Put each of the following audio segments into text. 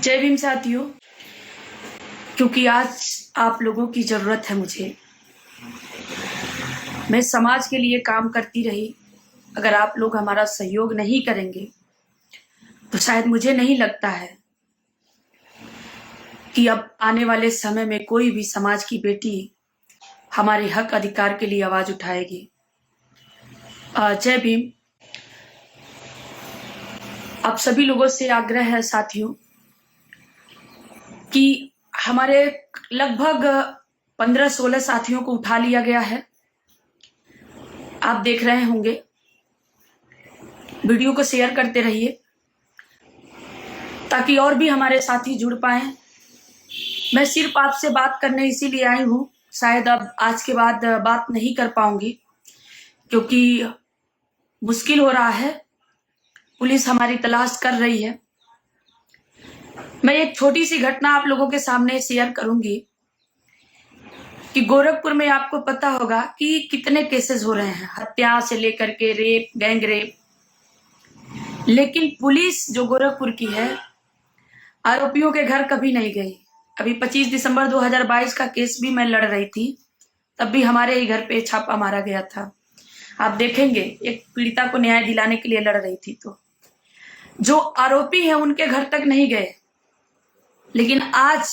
जय भीम साथियों, क्योंकि आज आप लोगों की ज़रूरत है मुझे। मैं समाज के लिए काम करती रही। अगर आप लोग हमारा सहयोग नहीं करेंगे तो शायद मुझे नहीं लगता है कि अब आने वाले समय में कोई भी समाज की बेटी हमारे हक अधिकार के लिए आवाज़ उठाएगी। जय भीम। आप सभी लोगों से आग्रह है साथियों कि हमारे लगभग 15-16 साथियों को उठा लिया गया है। आप देख रहे होंगे, वीडियो को शेयर करते रहिए ताकि और भी हमारे साथी जुड़ पाएं। मैं सिर्फ आपसे बात करने इसीलिए आई हूँ, शायद अब आज के बाद बात नहीं कर पाऊंगी क्योंकि मुश्किल हो रहा है। पुलिस हमारी तलाश कर रही है। मैं एक छोटी सी घटना आप लोगों के सामने शेयर करूंगी कि गोरखपुर में आपको पता होगा कि कितने केसेस हो रहे हैं, हत्या से लेकर के रेप, गैंग रेप। लेकिन पुलिस जो गोरखपुर की है, आरोपियों के घर कभी नहीं गई। अभी 25 दिसंबर 2022 का केस भी मैं लड़ रही थी, तब भी हमारे ही घर पे छापा मारा गया था। आप देखेंगे, एक पीड़िता को न्याय दिलाने के लिए लड़ रही थी, तो जो आरोपी हैं उनके घर तक नहीं गए। लेकिन आज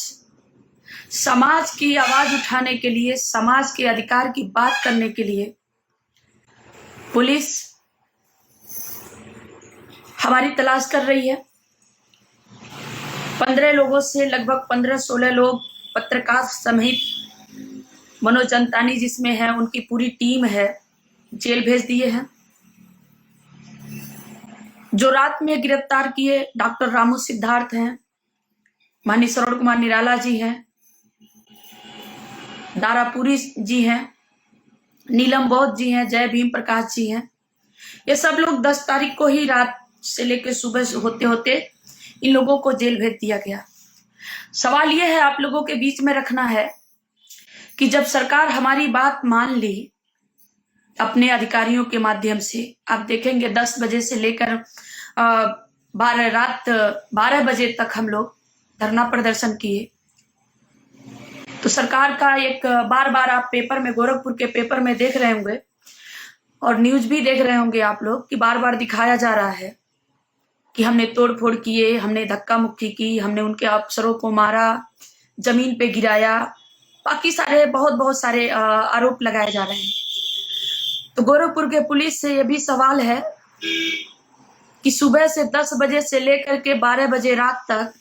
समाज की आवाज उठाने के लिए, समाज के अधिकार की बात करने के लिए पुलिस हमारी तलाश कर रही है। 15 लोगों से लगभग 15-16 लोग, पत्रकार समेत मनोज अंतानी जिसमें है, उनकी पूरी टीम है, जेल भेज दिए हैं। जो रात में गिरफ्तार किए डॉक्टर रामू सिद्धार्थ हैं, माननीय श्रवण कुमार निराला जी हैं, दारापुरी जी हैं, नीलम बौद्ध जी हैं, जय भीम प्रकाश जी हैं। ये सब लोग 10 तारीख को ही रात से लेकर सुबह होते होते इन लोगों को जेल भेज दिया गया। सवाल यह है आप लोगों के बीच में रखना है कि जब सरकार हमारी बात मान ली अपने अधिकारियों के माध्यम से, आप देखेंगे 10 बजे से लेकर रात 12 बजे तक हम लोग धरना प्रदर्शन किए। तो सरकार का एक बार बार आप पेपर में, गोरखपुर के पेपर में देख रहे होंगे और न्यूज भी देख रहे होंगे आप लोग कि बार बार दिखाया जा रहा है कि हमने तोड़फोड़ किए, हमने धक्का मुक्की की, हमने उनके अफसरों को मारा, जमीन पे गिराया, बाकी सारे बहुत सारे आरोप लगाए जा रहे हैं। तो गोरखपुर के पुलिस से यह भी सवाल है कि सुबह से 10 बजे से लेकर के 12 बजे रात तक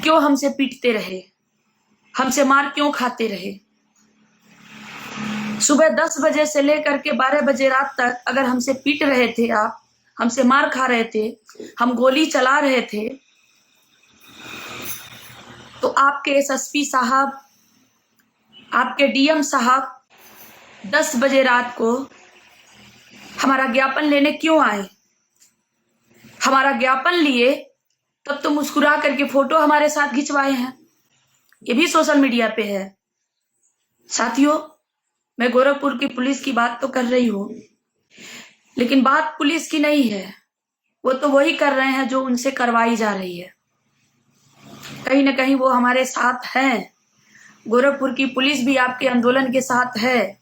क्यों हमसे पीटते रहे, हमसे मार क्यों खाते रहे। सुबह 10 बजे से लेकर के 12 बजे रात तक अगर हमसे पीट रहे थे, आप हमसे मार खा रहे थे, हम गोली चला रहे थे, तो आपके एसएसपी साहब, आपके डीएम साहब 10 बजे रात को हमारा ज्ञापन लेने क्यों आए। हमारा ज्ञापन लिए तब तो मुस्कुरा करके फोटो हमारे साथ खिंचवाए हैं, ये भी सोशल मीडिया पे है। साथियों, मैं गोरखपुर की पुलिस की बात तो कर रही हूँ, लेकिन बात पुलिस की नहीं है। वो तो वही कर रहे हैं जो उनसे करवाई जा रही है। कहीं ना कहीं वो हमारे साथ हैं। गोरखपुर की पुलिस भी आपके आंदोलन के साथ है।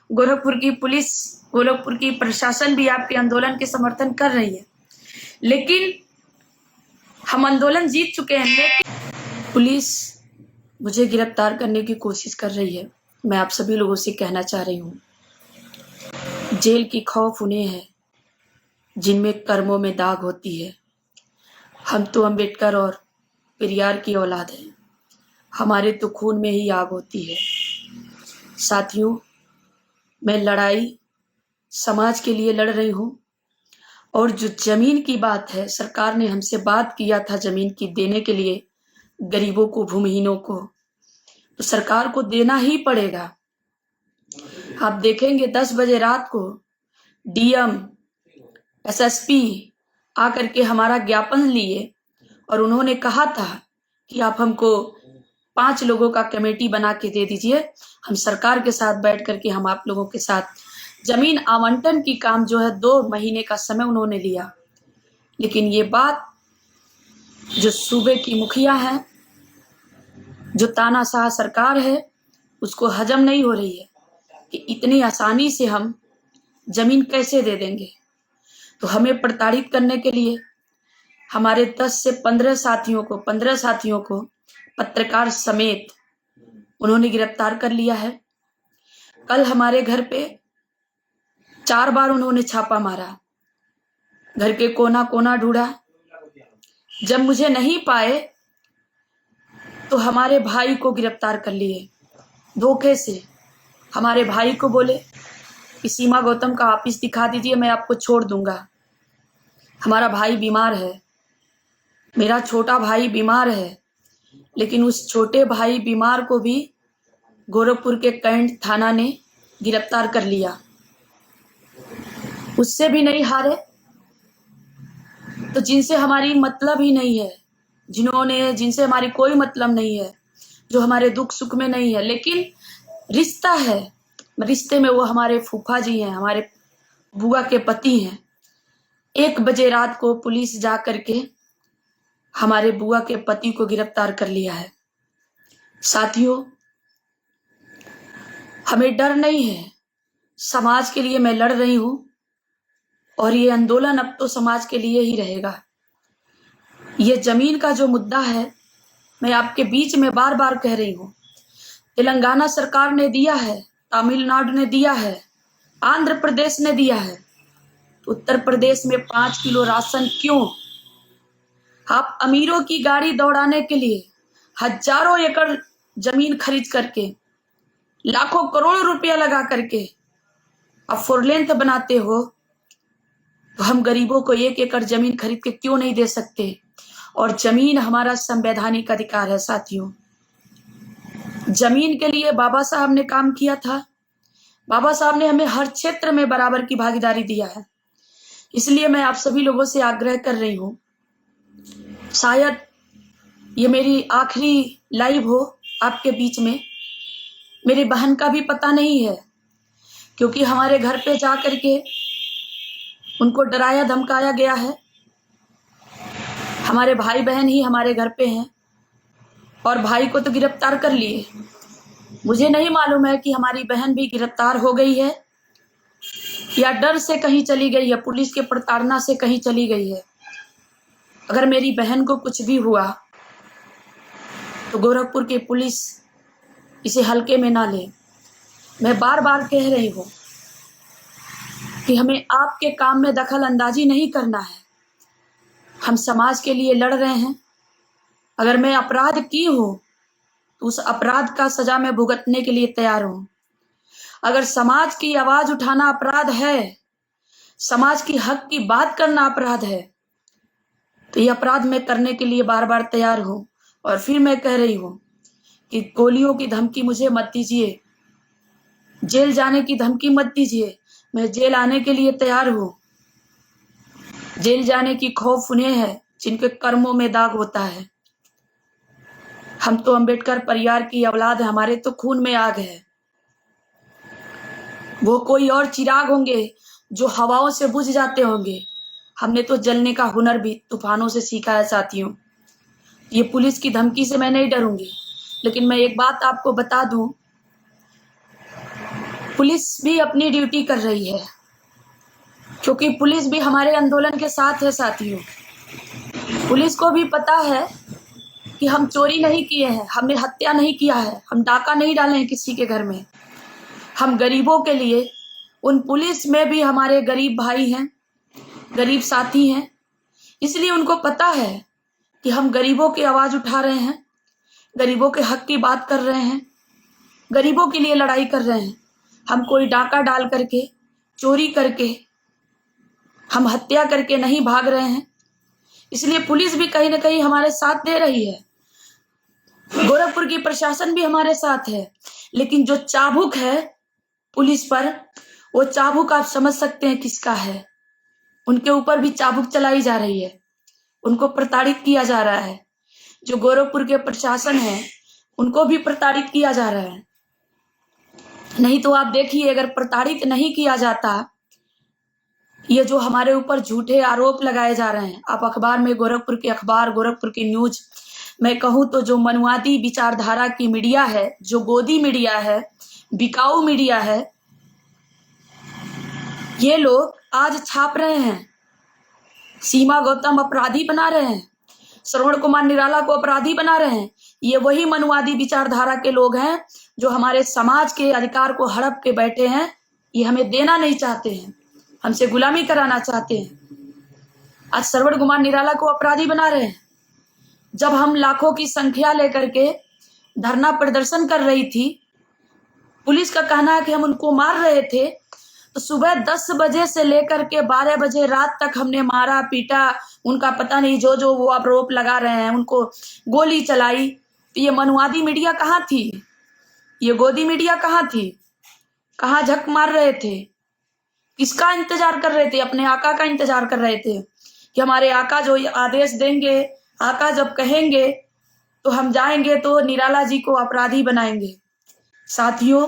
गोरखपुर की पुलिस, गोरखपुर की प्रशासन भी आपके आंदोलन के समर्थन कर रही है। लेकिन हम आंदोलन जीत चुके हैं, लेकिन पुलिस मुझे गिरफ्तार करने की कोशिश कर रही है। मैं आप सभी लोगों से कहना चाह रही हूँ, जेल की खौफ उन्हें है जिनमें कर्मों में दाग होती है। हम तो अंबेडकर और पेरियार की औलाद हैं, हमारे तो खून में ही आग होती है। साथियों, मैं लड़ाई समाज के लिए लड़ रही हूँ, और जो जमीन की बात है, सरकार ने हमसे बात किया था जमीन की देने के लिए, गरीबों को, भूमिहीनों को, तो सरकार को देना ही पड़ेगा। आप देखेंगे 10 बजे रात को डीएम, एसएसपी आकर के हमारा ज्ञापन लिए और उन्होंने कहा था कि आप हमको 5 लोगों का कमेटी बना के दे दीजिए, हम सरकार के साथ बैठ करके हम आप लोगों के साथ जमीन आवंटन की काम जो है 2 महीने का समय उन्होंने लिया। लेकिन ये बात जो सूबे की मुखिया है, जो तानाशाह सरकार है, उसको हजम नहीं हो रही है कि इतनी आसानी से हम जमीन कैसे दे देंगे। तो हमें प्रताड़ित करने के लिए हमारे 10 से 15 साथियों को पत्रकार समेत उन्होंने गिरफ्तार कर लिया है। कल हमारे घर पे 4 बार उन्होंने छापा मारा, घर के कोना कोना ढूंढा। जब मुझे नहीं पाए तो हमारे भाई को गिरफ्तार कर लिए धोखे से। हमारे भाई को बोले कि सीमा गौतम का ऑफिस दिखा दीजिए, मैं आपको छोड़ दूंगा। हमारा भाई बीमार है, मेरा छोटा भाई बीमार है, लेकिन उस छोटे भाई बीमार को भी गोरखपुर के कैंट थाना ने गिरफ्तार कर लिया। उससे भी नहीं हारे तो जिनसे हमारी मतलब ही नहीं है, जिनसे हमारी कोई मतलब नहीं है, जो हमारे दुख सुख में नहीं है, लेकिन रिश्ता है, रिश्ते में वो हमारे फूफा जी हैं, हमारे बुआ के पति हैं। 1 बजे रात को पुलिस जा करके हमारे बुआ के पति को गिरफ्तार कर लिया है। साथियों, हमें डर नहीं है, समाज के लिए मैं लड़ रही हूं और ये आंदोलन अब तो समाज के लिए ही रहेगा। ये जमीन का जो मुद्दा है, मैं आपके बीच में बार बार कह रही हूं, तेलंगाना सरकार ने दिया है, तमिलनाडु ने दिया है, आंध्र प्रदेश ने दिया है, उत्तर प्रदेश में 5 किलो राशन क्यों? आप अमीरों की गाड़ी दौड़ाने के लिए हजारों एकड़ जमीन खरीद करके, लाखों करोड़ों रुपया लगा करके आप 4 लेन बनाते हो, तो हम गरीबों को 1 एकड़ जमीन खरीद के क्यों नहीं दे सकते? और जमीन हमारा संवैधानिक अधिकार है। साथियों, जमीन के लिए बाबा साहब ने काम किया था। बाबा साहब ने हमें हर क्षेत्र में बराबर की भागीदारी दिया है। इसलिए मैं आप सभी लोगों से आग्रह कर रही हूं, शायद ये मेरी आखिरी लाइव हो आपके बीच में। मेरी बहन का भी पता नहीं है, क्योंकि हमारे घर पे जा करके उनको डराया धमकाया गया है। हमारे भाई बहन ही हमारे घर पे हैं और भाई को तो गिरफ्तार कर लिए। मुझे नहीं मालूम है कि हमारी बहन भी गिरफ्तार हो गई है या डर से कहीं चली गई है, पुलिस के प्रताड़ना से कहीं चली गई है। अगर मेरी बहन को कुछ भी हुआ तो गोरखपुर की पुलिस इसे हल्के में ना ले। मैं बार बार कह रही हूं कि हमें आपके काम में दखल अंदाजी नहीं करना है। हम समाज के लिए लड़ रहे हैं। अगर मैं अपराध की हूं तो उस अपराध का सजा मैं भुगतने के लिए तैयार हूं। अगर समाज की आवाज उठाना अपराध है, समाज की हक की बात करना अपराध है, तो ये अपराध मैं करने के लिए बार बार तैयार हूं। और फिर मैं कह रही हूं कि गोलियों की धमकी मुझे मत दीजिए, जेल जाने की धमकी मत दीजिए। मैं जेल आने के लिए तैयार हूं। जेल जाने की खौफ उन्हें है जिनके कर्मों में दाग होता है। हम तो अंबेडकर परिवार की औलाद, हमारे तो खून में आग है। वो कोई और चिराग होंगे जो हवाओं से बुझ जाते होंगे। हमने तो जलने का हुनर भी तूफानों से सीखा है। साथियों, ये पुलिस की धमकी से मैं नहीं डरूंगी, लेकिन मैं एक बात आपको बता दूं, पुलिस भी अपनी ड्यूटी कर रही है, क्योंकि पुलिस भी हमारे आंदोलन के साथ है। साथियों, पुलिस को भी पता है कि हम चोरी नहीं किए हैं, हमने हत्या नहीं किया है, हम डाका नहीं डाले हैं किसी के घर में। हम गरीबों के लिए, उन पुलिस में भी हमारे गरीब भाई हैं, गरीब साथी हैं। इसलिए उनको पता है कि हम गरीबों की आवाज उठा रहे हैं, गरीबों के हक की बात कर रहे हैं, गरीबों के लिए लड़ाई कर रहे हैं। हम कोई डाका डाल करके, चोरी करके, हम हत्या करके नहीं भाग रहे हैं। इसलिए पुलिस भी कहीं ना कहीं हमारे साथ दे रही है, गोरखपुर की प्रशासन भी हमारे साथ है। लेकिन जो चाबुक है पुलिस पर, वो चाबुक आप समझ सकते हैं किसका है। उनके ऊपर भी चाबुक चलाई जा रही है, उनको प्रताड़ित किया जा रहा है। जो गोरखपुर के प्रशासन है उनको भी प्रताड़ित किया जा रहा है। नहीं तो आप देखिए, अगर प्रताड़ित नहीं किया जाता ये जो हमारे ऊपर झूठे आरोप लगाए जा रहे हैं, आप अखबार में गोरखपुर के अखबार, गोरखपुर की न्यूज, मैं कहूँ तो जो मनुवादी विचारधारा की मीडिया है, जो गोदी मीडिया है, बिकाऊ मीडिया है, ये लोग आज छाप रहे हैं। सीमा गौतम अपराधी बना रहे हैं, श्रवण कुमार निराला को अपराधी बना रहे हैं। ये वही मनुवादी विचारधारा के लोग हैं जो हमारे समाज के अधिकार को हड़प के बैठे हैं। ये हमें देना नहीं चाहते हैं, हमसे गुलामी कराना चाहते हैं। आज श्रवण कुमार निराला को अपराधी बना रहे हैं। जब हम लाखों की संख्या लेकर के धरना प्रदर्शन कर रही थी, पुलिस का कहना है कि हम उनको मार रहे थे, तो सुबह 10 बजे से लेकर के 12 बजे रात तक हमने मारा पीटा, उनका पता नहीं जो जो वो आरोप लगा रहे हैं, उनको गोली चलाई। तो ये मनुवादी मीडिया कहाँ थी? ये गोदी मीडिया कहाँ थी? कहाँ झक मार रहे थे? किसका इंतजार कर रहे थे? अपने आका का इंतजार कर रहे थे कि हमारे आका जो आदेश देंगे, आका जब कहेंगे तो हम जाएंगे तो निराला जी को अपराधी बनाएंगे। साथियों,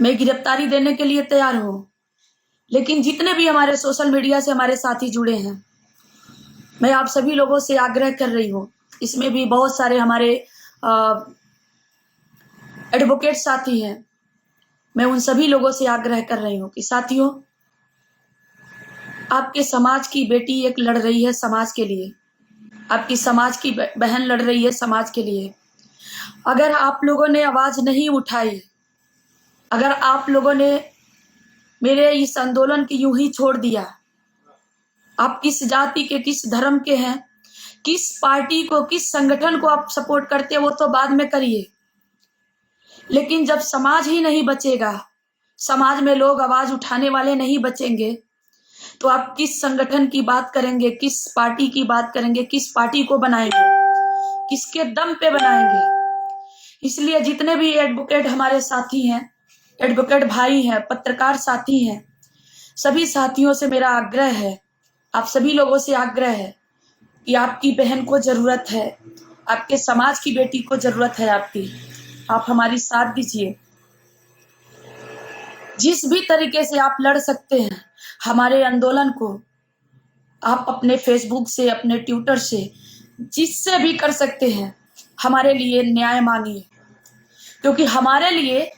मैं गिरफ्तारी देने के लिए तैयार हूं, लेकिन जितने भी हमारे सोशल मीडिया से हमारे साथी जुड़े हैं, मैं आप सभी लोगों से आग्रह कर रही हूं, इसमें भी बहुत सारे हमारे एडवोकेट साथी हैं, मैं उन सभी लोगों से आग्रह कर रही हूं कि साथियों, आपके समाज की बेटी एक लड़ रही है समाज के लिए, आपकी समाज की बहन लड़ रही है समाज के लिए। अगर आप लोगों ने आवाज नहीं उठाई, अगर आप लोगों ने मेरे इस आंदोलन की यूं ही छोड़ दिया, आप किस जाति के, किस धर्म के हैं, किस पार्टी को, किस संगठन को आप सपोर्ट करते हैं, वो तो बाद में करिए, लेकिन जब समाज ही नहीं बचेगा, समाज में लोग आवाज उठाने वाले नहीं बचेंगे, तो आप किस संगठन की बात करेंगे, किस पार्टी की बात करेंगे, किस पार्टी को बनाएंगे, किसके दम पे बनाएंगे? इसलिए जितने भी एडवोकेट हमारे साथी हैं, एडवोकेट भाई हैं, पत्रकार साथी हैं, सभी साथियों से मेरा आग्रह है, आप सभी लोगों से आग्रह है कि आपकी बहन को जरूरत है, आपके समाज की बेटी को जरूरत है आपकी, आप हमारी साथ दीजिए। जिस भी तरीके से आप लड़ सकते हैं हमारे आंदोलन को, आप अपने फेसबुक से, अपने ट्विटर से, जिससे भी कर सकते हैं, हमारे लिए न्याय मांगिए, क्योंकि हमारे लिए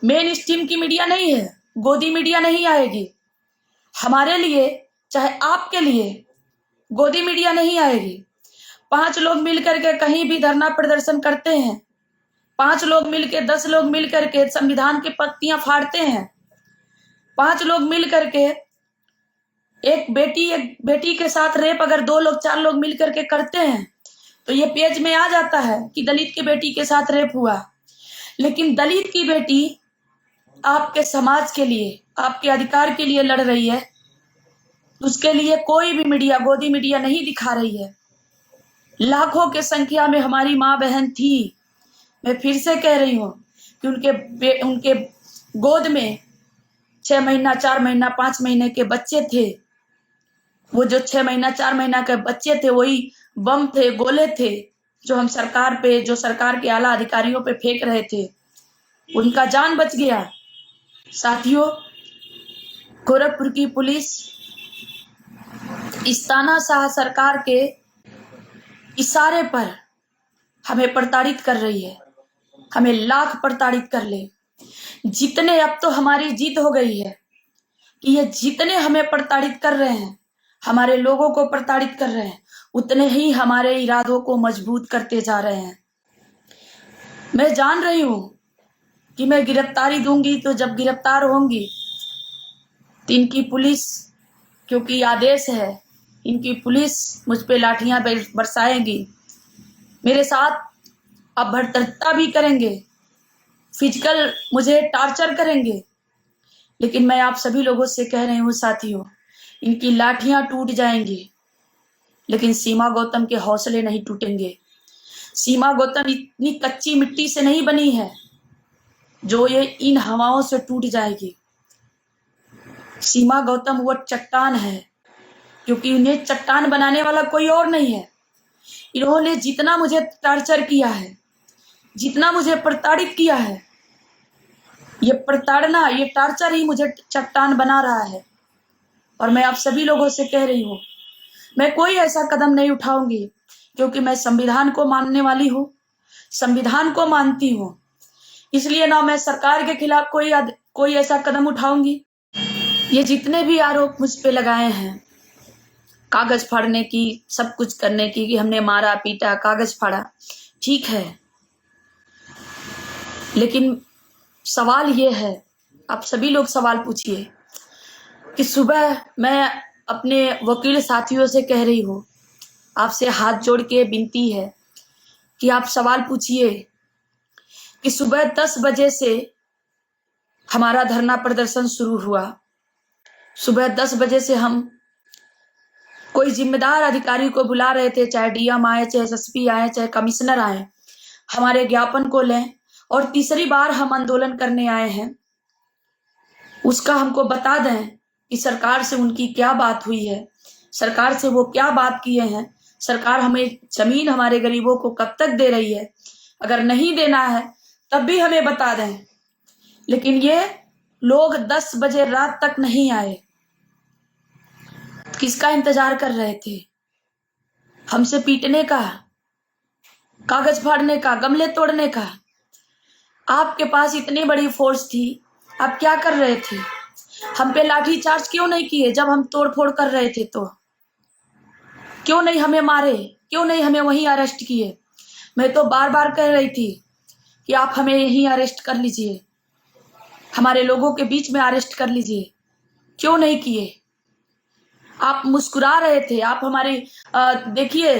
मेन स्ट्रीम की मीडिया नहीं है, गोदी मीडिया नहीं आएगी। हमारे लिए, चाहे आपके लिए, गोदी मीडिया नहीं आएगी। 5 लोग मिलकर के कहीं भी धरना प्रदर्शन करते हैं, 5 लोग मिलके, 10 लोग मिलकर के संविधान की पत्तियां फाड़ते हैं, 5 लोग मिलकर के एक बेटी के साथ रेप अगर 2 लोग, 4 लोग मिलकर के करते हैं, तो ये पेज में आ जाता है कि दलित की बेटी के साथ रेप हुआ। लेकिन दलित की बेटी आपके समाज के लिए, आपके अधिकार के लिए लड़ रही है, उसके लिए कोई भी मीडिया, गोदी मीडिया नहीं दिखा रही है। लाखों के संख्या में हमारी माँ बहन थी। मैं फिर से कह रही हूँ कि उनके गोद में 6 महीना, 4 महीना, 5 महीने के बच्चे थे। वो जो 6 महीना, 4 महीना के बच्चे थे, वही बम थे, गोले थे, जो हम सरकार पे, जो सरकार के आला अधिकारियों पे फेंक रहे थे, उनका जान बच गया। साथियों, गोरखपुर की पुलिस इस तानाशाह सरकार के इशारे पर हमें प्रताड़ित कर रही है, हमें लाख प्रताड़ित कर ले। जितने, अब तो हमारी जीत हो गई है कि ये जितने हमें प्रताड़ित कर रहे हैं, हमारे लोगों को प्रताड़ित कर रहे हैं, उतने ही हमारे इरादों को मजबूत करते जा रहे हैं। मैं जान रही हूं कि मैं गिरफ्तारी दूंगी, तो जब गिरफ्तार होंगी तो इनकी पुलिस, क्योंकि आदेश है, इनकी पुलिस मुझ पे लाठियां बरसाएंगी, मेरे साथ अभद्रता भी करेंगे, फिजिकल मुझे टार्चर करेंगे। लेकिन मैं आप सभी लोगों से कह रही हूँ साथियों, इनकी लाठियां टूट जाएंगी, लेकिन सीमा गौतम के हौसले नहीं टूटेंगे। सीमा गौतम इतनी कच्ची मिट्टी से नहीं बनी है जो ये इन हवाओं से टूट जाएगी। सीमा गौतम वो चट्टान है, क्योंकि उन्हें चट्टान बनाने वाला कोई और नहीं है। इन्होंने जितना मुझे टार्चर किया है, जितना मुझे प्रताड़ित किया है, ये प्रताड़ना, ये टार्चर ही मुझे चट्टान बना रहा है। और मैं आप सभी लोगों से कह रही हूँ, मैं कोई ऐसा कदम नहीं उठाऊंगी, क्योंकि मैं संविधान को मानने वाली हूँ, संविधान को मानती हूँ। इसलिए ना मैं सरकार के खिलाफ कोई ऐसा कदम उठाऊंगी। ये जितने भी आरोप मुझ पे लगाए हैं, कागज फाड़ने की, सब कुछ करने की, कि हमने मारा पीटा, कागज फाड़ा, ठीक है, लेकिन सवाल ये है, आप सभी लोग सवाल पूछिए कि सुबह मैं अपने वकील साथियों से कह रही हूँ, आपसे हाथ जोड़ के विनती है कि आप सवाल पूछिए कि सुबह 10 बजे से हमारा धरना प्रदर्शन शुरू हुआ। सुबह 10 बजे से हम कोई जिम्मेदार अधिकारी को बुला रहे थे, चाहे डीएम आए, चाहे एसएसपी आए, चाहे कमिश्नर आए, हमारे ज्ञापन को लें, और तीसरी बार हम आंदोलन करने आए हैं, उसका हमको बता दें कि सरकार से उनकी क्या बात हुई है, सरकार से वो क्या बात किए हैं, सरकार हमें जमीन हमारे गरीबों को कब तक दे रही है, अगर नहीं देना है तब भी हमें बता दें। लेकिन ये लोग 10 बजे रात तक नहीं आए। किसका इंतजार कर रहे थे? हमसे पीटने का, कागज फाड़ने का, गमले तोड़ने का? आपके पास इतनी बड़ी फोर्स थी, आप क्या कर रहे थे? हम पे लाठी चार्ज क्यों नहीं किए जब हम तोड़फोड़ कर रहे थे? तो क्यों नहीं हमें मारे? क्यों नहीं हमें वहीं अरेस्ट किए? मैं तो बार बार कह रही थी कि आप हमें यहीं अरेस्ट कर लीजिए, हमारे लोगों के बीच में अरेस्ट कर लीजिए, क्यों नहीं किए? आप मुस्कुरा रहे थे, आप हमारे देखिए,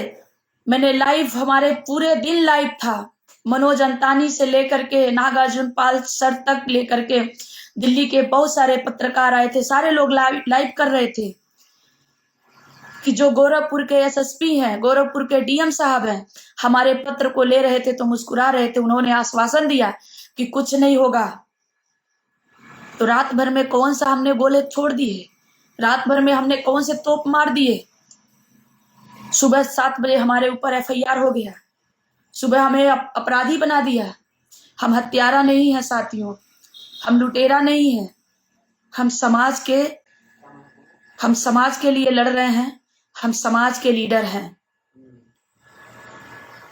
मैंने लाइव, हमारे पूरे दिन लाइव था, मनोज अंतानी से लेकर के नागार्जुन पाल सर तक लेकर के दिल्ली के बहुत सारे पत्रकार आए थे, सारे लोग लाइव कर रहे थे कि जो गोरखपुर के एसएसपी हैं, गोरखपुर के डीएम साहब हैं, हमारे पत्र को ले रहे थे तो मुस्कुरा रहे थे। उन्होंने आश्वासन दिया कि कुछ नहीं होगा। तो रात भर में कौन सा हमने गोले छोड़ दिए? रात भर में हमने कौन से तोप मार दिए? सुबह 7 बजे हमारे ऊपर एफआईआर हो गया, सुबह हमें अपराधी बना दिया। हम हत्यारा नहीं है साथियों, हम लुटेरा नहीं है, हम समाज के लिए लड़ रहे हैं, हम समाज के लीडर हैं।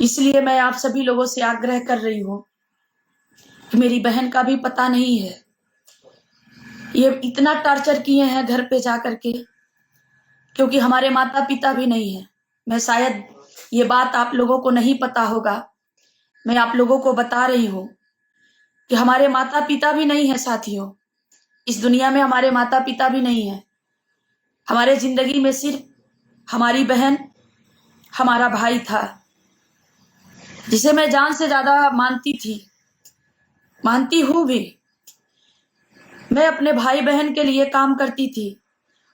इसलिए मैं आप सभी लोगों से आग्रह कर रही हूं कि मेरी बहन का भी पता नहीं है, ये इतना टॉर्चर किए हैं घर पे जाकर के, क्योंकि हमारे माता पिता भी नहीं है। मैं शायद ये बात आप लोगों को नहीं पता होगा, मैं आप लोगों को बता रही हूं कि हमारे माता पिता भी नहीं है साथियों, इस दुनिया में हमारे माता पिता भी नहीं है। हमारे जिंदगी में सिर्फ हमारी बहन, हमारा भाई था, जिसे मैं जान से ज्यादा मानती थी, मानती हूं भी। मैं अपने भाई बहन के लिए काम करती थी,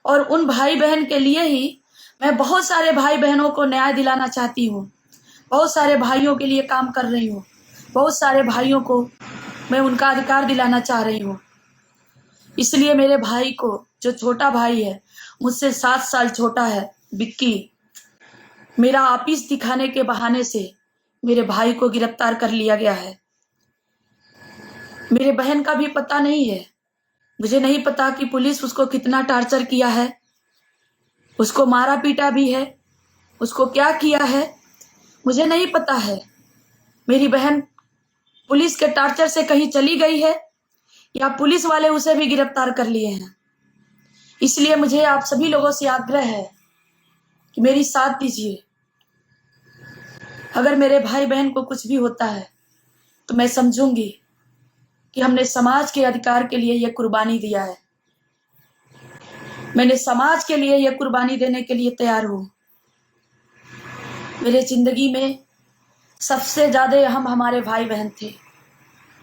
और उन भाई बहन के लिए ही मैं बहुत सारे भाई बहनों को न्याय दिलाना चाहती हूँ, बहुत सारे भाइयों के लिए काम कर रही हूँ, बहुत सारे भाइयों को मैं उनका अधिकार दिलाना चाह रही हूँ। इसलिए मेरे भाई को, जो छोटा भाई है, मुझसे 7 साल छोटा है, विक्की, मेरा ऑफिस दिखाने के बहाने से मेरे भाई को गिरफ्तार कर लिया गया है। मेरे बहन का भी पता नहीं है, मुझे नहीं पता कि पुलिस उसको कितना टॉर्चर किया है, उसको मारा पीटा भी है, उसको क्या किया है मुझे नहीं पता है। मेरी बहन पुलिस के टॉर्चर से कहीं चली गई है, या पुलिस वाले उसे भी गिरफ्तार कर लिए हैं। इसलिए मुझे आप सभी लोगों से आग्रह है कि मेरी साथ दीजिए। अगर मेरे भाई बहन को कुछ भी होता है तो मैं समझूंगी कि हमने समाज के अधिकार के लिए यह कुर्बानी दिया है, मैंने समाज के लिए यह कुर्बानी देने के लिए तैयार हूं। मेरे जिंदगी में सबसे ज्यादा अहम हमारे भाई बहन थे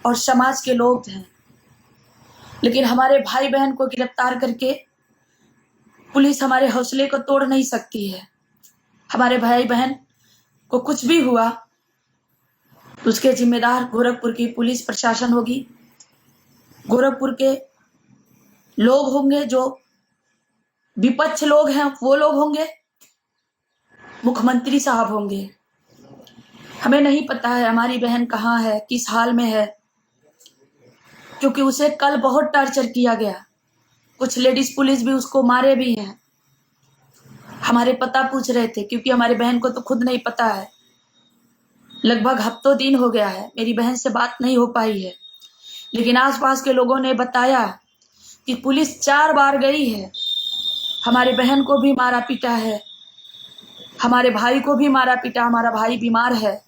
और समाज के लोग हैं, लेकिन हमारे भाई बहन को गिरफ्तार करके पुलिस हमारे हौसले को तोड़ नहीं सकती है। हमारे भाई बहन को कुछ भी हुआ तो उसके जिम्मेदार गोरखपुर की पुलिस प्रशासन होगी, गोरखपुर के लोग होंगे, जो विपक्ष लोग हैं वो लोग होंगे, मुख्यमंत्री साहब होंगे। हमें नहीं पता है हमारी बहन कहाँ है, किस हाल में है, क्योंकि उसे कल बहुत टॉर्चर किया गया। कुछ लेडीज पुलिस भी उसको मारे भी हैं। हमारे पता पूछ रहे थे, क्योंकि हमारी बहन को तो खुद नहीं पता है। लगभग हफ्तों दिन हो गया है, मेरी बहन से बात नहीं हो पाई है। लेकिन आसपास के लोगों ने बताया कि पुलिस 4 बार गई है, हमारे बहन को भी मारा पीटा है, हमारे भाई को भी मारा पीटा। हमारा भाई बीमार है,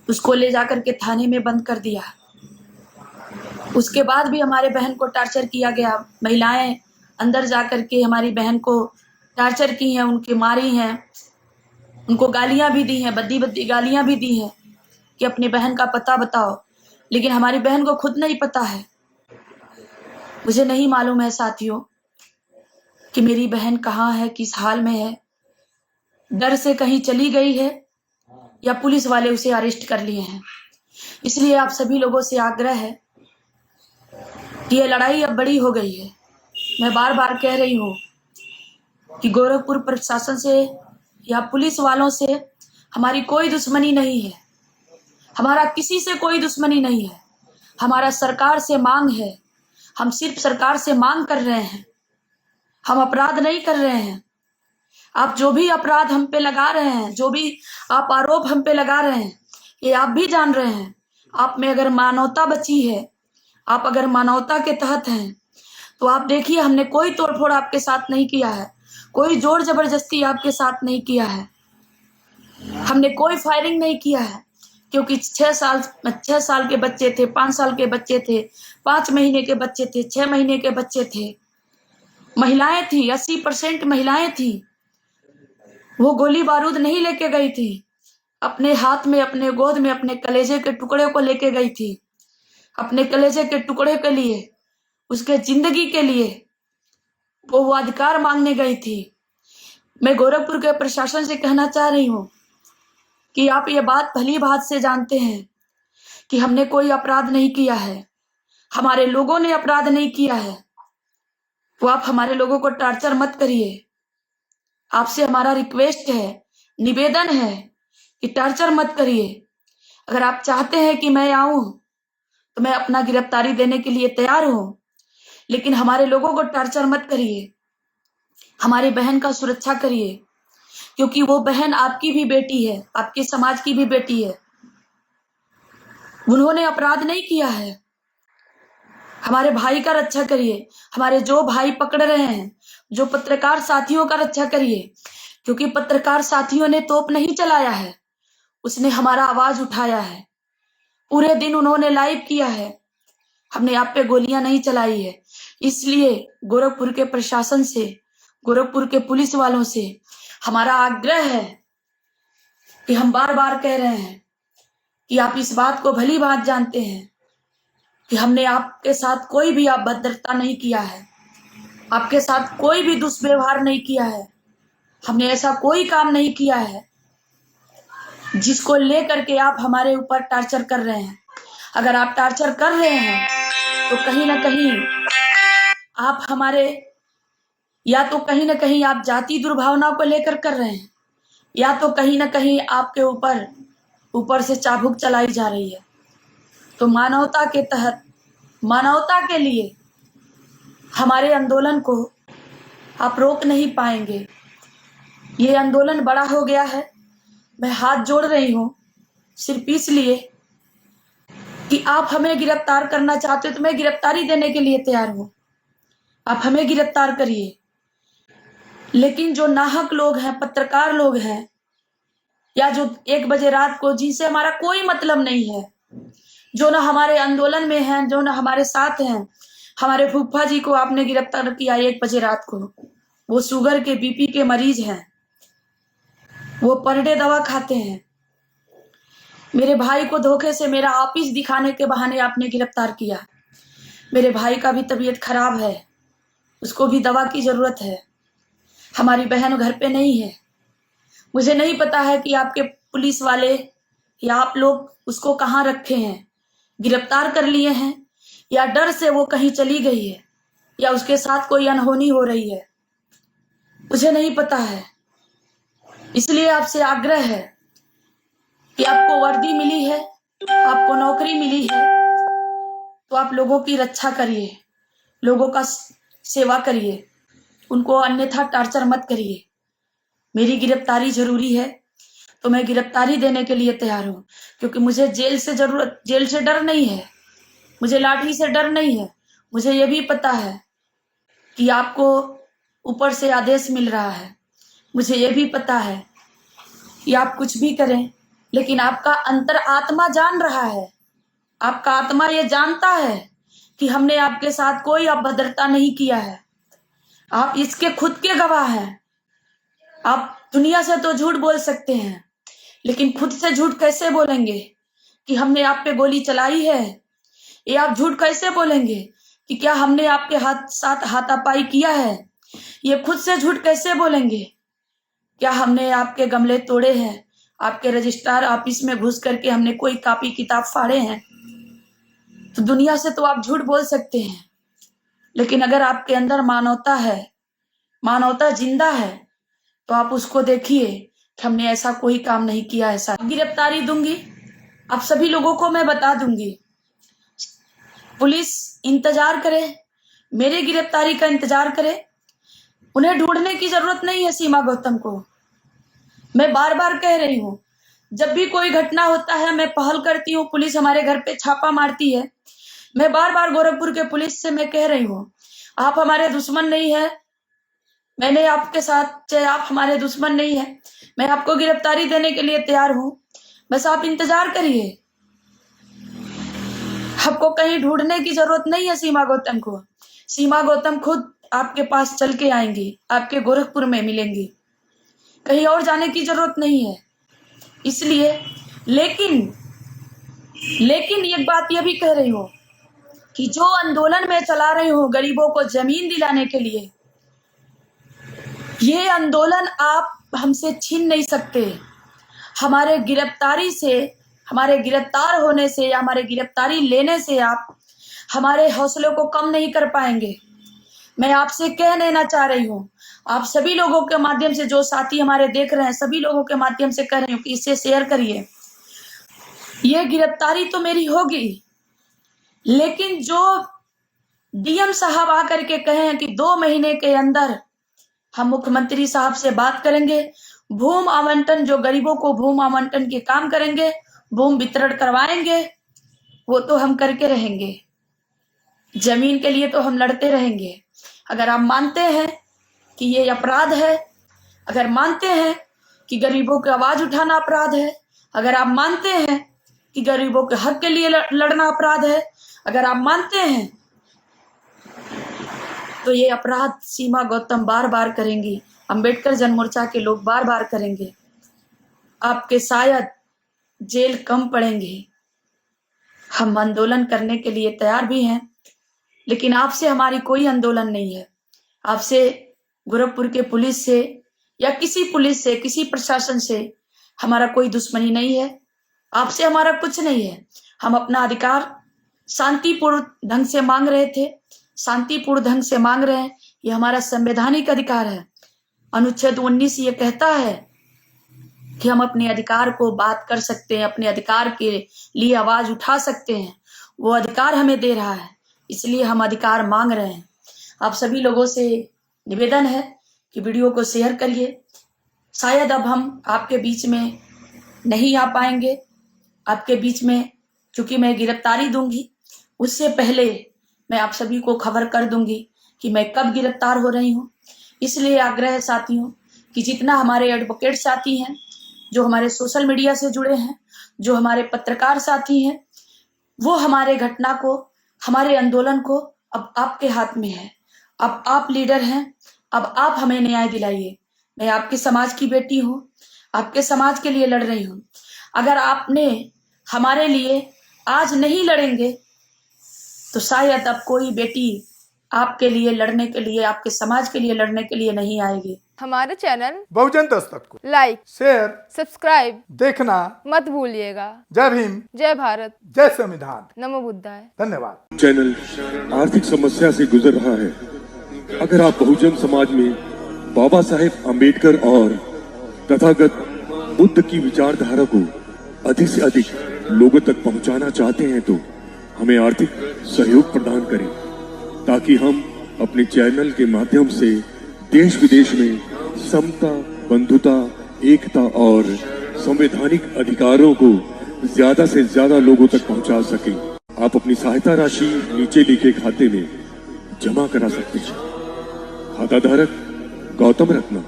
उसको ले जाकर के थाने में बंद कर दिया। उसके बाद भी हमारे बहन को टार्चर किया गया। महिलाएं अंदर जाकर के हमारी बहन को टार्चर की हैं, उनके मारी हैं, उनको गालियां भी दी हैं, बद्दी बद्दी गालियां भी दी हैं कि अपनी बहन का पता बताओ। लेकिन हमारी बहन को खुद नहीं पता है। मुझे नहीं मालूम है साथियों कि मेरी बहन कहाँ है, किस हाल में है। डर से कहीं चली गई है या पुलिस वाले उसे अरेस्ट कर लिए हैं। इसलिए आप सभी लोगों से आग्रह है कि ये लड़ाई अब बड़ी हो गई है। मैं बार बार कह रही हूँ कि गोरखपुर प्रशासन से या पुलिस वालों से हमारी कोई दुश्मनी नहीं है, हमारा किसी से कोई दुश्मनी नहीं है। हमारा सरकार से मांग है, हम सिर्फ सरकार से मांग कर रहे हैं, हम अपराध नहीं कर रहे हैं। आप जो भी अपराध हम पे लगा रहे हैं, जो भी आप आरोप हम पे लगा रहे हैं, ये आप भी जान रहे हैं। आप में अगर मानवता बची है, आप अगर मानवता के तहत हैं, तो आप देखिए हमने कोई तोड़फोड़ आपके साथ नहीं किया है, कोई जोर जबरदस्ती आपके साथ नहीं किया है, हमने कोई फायरिंग नहीं किया है। क्योंकि 6 साल के बच्चे थे, 5 साल के बच्चे थे, 5 महीने के बच्चे थे, 6 महीने के बच्चे थे, महिलाएं थी, 80% महिलाएं थी। वो गोली बारूद नहीं लेके गई थी, अपने हाथ में, अपने गोद में अपने कलेजे के टुकड़े को लेके गई थी। अपने कलेजे के टुकड़े के लिए, उसके जिंदगी के लिए वो अधिकार मांगने गई थी। मैं गोरखपुर के प्रशासन से कहना चाह रही हूँ कि आप ये बात भली भांति से जानते हैं कि हमने कोई अपराध नहीं किया है, हमारे लोगों ने अपराध नहीं किया है। तो आप हमारे लोगों को टार्चर मत करिए। आपसे हमारा रिक्वेस्ट है, निवेदन है कि टार्चर मत करिए। अगर आप चाहते हैं कि मैं आऊं तो मैं अपना गिरफ्तारी देने के लिए तैयार हूं, लेकिन हमारे लोगों को टार्चर मत करिए। हमारी बहन का सुरक्षा करिए, क्योंकि वो बहन आपकी भी बेटी है, आपके समाज की भी बेटी है। उन्होंने अपराध नहीं किया है। हमारे भाई का रक्षा करिए, हमारे जो भाई पकड़ रहे हैं, जो पत्रकार साथियों का रक्षा करिए, क्योंकि पत्रकार साथियों ने तोप नहीं चलाया है, उसने हमारा आवाज उठाया है। पूरे दिन उन्होंने लाइव किया है, हमने आप पे गोलियां नहीं चलाई है। इसलिए गोरखपुर के प्रशासन से, गोरखपुर के पुलिस वालों से हमारा आग्रह है कि हम बार बार कह रहे हैं कि आप इस बात को भली बात जानते हैं कि हमने आपके साथ कोई भी अभद्रता नहीं किया है, आपके साथ कोई भी दुष्व्यवहार नहीं किया है। हमने ऐसा कोई काम नहीं किया है जिसको लेकर के आप हमारे ऊपर टार्चर कर रहे हैं। अगर आप टार्चर कर रहे हैं तो कहीं ना कहीं आप हमारे, या तो कहीं ना कहीं आप जाति दुर्भावना को लेकर कर रहे हैं, या तो कहीं ना कहीं आपके ऊपर से चाबुक चलाई जा रही है। तो मानवता के तहत, मानवता के लिए हमारे आंदोलन को आप रोक नहीं पाएंगे। ये आंदोलन बड़ा हो गया है। मैं हाथ जोड़ रही हूँ सिर्फ इसलिए कि आप हमें गिरफ्तार करना चाहते हो तो मैं गिरफ्तारी देने के लिए तैयार हूँ। आप हमें गिरफ्तार करिए, लेकिन जो नाहक लोग हैं, पत्रकार लोग हैं, या जो 1 बजे रात को, जिनसे हमारा कोई मतलब नहीं है, जो ना हमारे आंदोलन में हैं, जो ना हमारे साथ हैं। हमारे फूफा जी को आपने गिरफ्तार किया 1 बजे रात को। वो शुगर के, बीपी के मरीज हैं, वो पर डे दवा खाते हैं। मेरे भाई को धोखे से मेरा ऑफिस दिखाने के बहाने आपने गिरफ्तार किया। मेरे भाई का भी तबीयत खराब है, उसको भी दवा की जरूरत है। हमारी बहन घर पे नहीं है। मुझे नहीं पता है कि आपके पुलिस वाले या आप लोग उसको कहाँ रखे हैं, गिरफ्तार कर लिए हैं या डर से वो कहीं चली गई है, या उसके साथ कोई अनहोनी हो रही है, मुझे नहीं पता है। इसलिए आपसे आग्रह है कि आपको वर्दी मिली है, आपको नौकरी मिली है, तो आप लोगों की रक्षा करिए, लोगों का सेवा करिए, उनको अन्यथा टार्चर मत करिए। मेरी गिरफ्तारी जरूरी है तो मैं गिरफ्तारी देने के लिए तैयार हूँ, क्योंकि मुझे जेल से डर नहीं है, मुझे लाठी से डर नहीं है। मुझे ये भी पता है कि आपको ऊपर से आदेश मिल रहा है। मुझे ये भी पता है कि आप कुछ भी करें, लेकिन आपका अंतर आत्मा जान रहा है, आपका आत्मा ये जानता है कि हमने आपके साथ कोई अभद्रता नहीं किया है। आप इसके खुद के गवाह हैं। आप दुनिया से तो झूठ बोल सकते हैं, लेकिन खुद से झूठ कैसे बोलेंगे कि हमने आप पे गोली चलाई है? ये आप झूठ कैसे बोलेंगे कि क्या हमने आपके साथ हाथापाई किया है? ये खुद से झूठ कैसे बोलेंगे? क्या हमने आपके गमले तोड़े हैं? आपके रजिस्ट्रार ऑफिस में घुस करके हमने कोई कॉपी किताब फाड़े हैं? तो दुनिया से तो आप झूठ बोल सकते हैं, लेकिन अगर आपके अंदर मानवता है, मानवता जिंदा है, तो आप उसको देखिए कि हमने ऐसा कोई काम नहीं किया। ऐसा गिरफ्तारी दूंगी, आप सभी लोगों को मैं बता दूंगी। पुलिस इंतजार करे, मेरे गिरफ्तारी का इंतजार करे। उन्हें ढूंढने की जरूरत नहीं है सीमा गौतम को। मैं बार बार कह रही हूँ, जब भी कोई घटना होता है मैं पहल करती हूँ, पुलिस हमारे घर पे छापा मारती है। मैं बार बार गोरखपुर के पुलिस से मैं कह रही हूँ, आप हमारे दुश्मन नहीं है, मैंने आपके साथ, चाहे आप हमारे दुश्मन नहीं है, मैं आपको गिरफ्तारी देने के लिए तैयार हूँ, बस आप इंतजार करिए। आपको कहीं ढूंढने की जरूरत नहीं है सीमा गौतम को। सीमा गौतम खुद आपके पास चल के आएंगी, आपके गोरखपुर में मिलेंगी, कहीं और जाने की जरूरत नहीं है। इसलिए लेकिन एक बात यह भी कह रही हूँ कि जो आंदोलन में चला रही हूँ गरीबों को जमीन दिलाने के लिए, ये आंदोलन आप हमसे छीन नहीं सकते। हमारे गिरफ्तारी से, हमारे गिरफ्तार होने से या हमारे गिरफ्तारी लेने से आप हमारे हौसलों को कम नहीं कर पाएंगे। मैं आपसे कह देना चाह रही हूँ, आप सभी लोगों के माध्यम से, जो साथी हमारे देख रहे हैं, सभी लोगों के माध्यम से कह रही हूँ कि इसे शेयर करिए। ये गिरफ्तारी तो मेरी होगी, लेकिन जो डीएम साहब आकर के कहे हैं कि 2 महीने के अंदर हम मुख्यमंत्री साहब से बात करेंगे, भूमि आवंटन, जो गरीबों को भूमि आवंटन के काम करेंगे, भूमि वितरण करवाएंगे, वो तो हम करके रहेंगे। जमीन के लिए तो हम लड़ते रहेंगे। अगर आप मानते हैं कि ये अपराध है, अगर मानते हैं कि गरीबों की आवाज उठाना अपराध है, अगर आप मानते हैं कि गरीबों के हक के लिए लड़ना अपराध है, अगर आप मानते हैं, तो ये अपराध सीमा गौतम बार बार करेंगी, अंबेडकर जन मोर्चा के लोग बार बार करेंगे। आपके शायद जेल कम पड़ेंगे। हम आंदोलन करने के लिए तैयार भी हैं, लेकिन आपसे हमारी कोई आंदोलन नहीं है। आपसे, गोरखपुर के पुलिस से या किसी पुलिस से, किसी प्रशासन से हमारा कोई दुश्मनी नहीं है। आपसे हमारा कुछ नहीं है। हम अपना अधिकार शांतिपूर्ण ढंग से मांग रहे थे, शांतिपूर्ण ढंग से मांग रहे हैं। ये हमारा संवैधानिक अधिकार है। अनुच्छेद 19 ये कहता है कि हम अपने अधिकार को बात कर सकते हैं, अपने अधिकार के लिए आवाज उठा सकते हैं। वो अधिकार हमें दे रहा है, इसलिए हम अधिकार मांग रहे हैं। आप सभी लोगों से निवेदन है कि वीडियो को शेयर करिए। शायद अब हम आपके बीच में नहीं आ पाएंगे, आपके बीच में, क्योंकि मैं गिरफ्तारी दूंगी, उससे पहले मैं आप सभी को खबर कर दूंगी कि मैं कब गिरफ्तार हो रही हूँ। इसलिए आग्रह है साथियों कि जितना हमारे एडवोकेट साथी हैं, जो हमारे सोशल मीडिया से जुड़े हैं, जो हमारे पत्रकार साथी हैं, वो हमारे घटना को, हमारे आंदोलन को अब आपके हाथ में है। अब आप लीडर हैं, अब आप हमें न्याय दिलाइए। मैं आपके समाज की बेटी हूँ, आपके समाज के लिए लड़ रही हूँ। अगर आपने हमारे लिए आज नहीं लड़ेंगे तो शायद अब कोई बेटी आपके लिए लड़ने के लिए, आपके समाज के लिए लड़ने के लिए नहीं आएगी। हमारे चैनल बहुजन दस्तक को लाइक, शेयर, सब्सक्राइब देखना मत भूलिएगा। जय भीम, जय भारत, जय संविधान, नमो बुद्धाय। धन्यवाद। चैनल आर्थिक समस्या से गुजर रहा है। अगर आप बहुजन समाज में बाबा साहेब अम्बेडकर और तथागत बुद्ध की विचारधारा को अधिक से अधिक लोगों तक पहुंचाना चाहते हैं तो हमें आर्थिक सहयोग प्रदान करें, ताकि हम अपने चैनल के माध्यम से देश विदेश में समता, बंधुता, एकता और संवैधानिक अधिकारों को ज्यादा से ज्यादा लोगों तक पहुंचा सके। आप अपनी सहायता राशि नीचे लिखे खाते में जमा करा सकते हैं। खाता धारक गौतम रत्ना,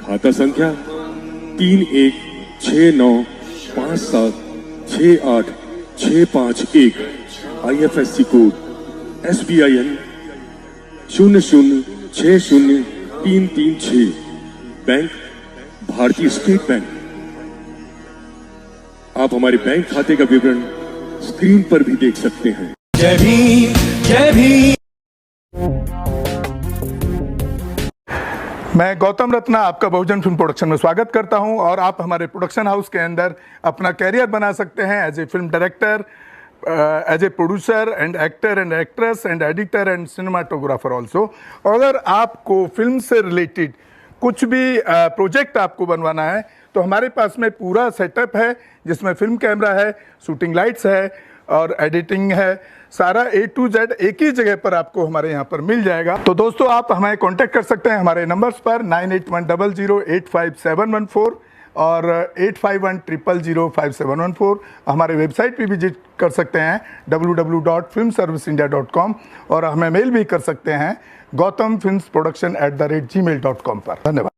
खाता संख्या 3169576865 IFSC कोड SBIN 0060336, बैंक भारतीय स्टेट बैंक। आप हमारे बैंक खाते का विवरण स्क्रीन पर भी देख सकते हैं। जय भीम, जय भीम। मैं गौतम रत्ना आपका बहुजन फिल्म प्रोडक्शन में स्वागत करता हूं और आप हमारे प्रोडक्शन हाउस के अंदर अपना कैरियर बना सकते हैं as a film director, as a producer and actor and actress and editor and cinematographer also. अगर आपको फिल्म से रिलेटेड कुछ भी प्रोजेक्ट आपको बनवाना है तो हमारे पास में पूरा सेटअप है, जिसमें फिल्म कैमरा है, शूटिंग लाइट्स है और एडिटिंग है। सारा A to Z एक ही जगह पर आपको हमारे यहाँ पर मिल जाएगा। तो दोस्तों, आप हमें कांटेक्ट कर सकते हैं हमारे नंबर्स पर 9810085714 और 8510005714। हमारे वेबसाइट पे विजिट कर सकते हैं www.filmserviceindia.com और हमें मेल भी कर सकते हैं gautamfilmsproduction@gmail.com पर। धन्यवाद।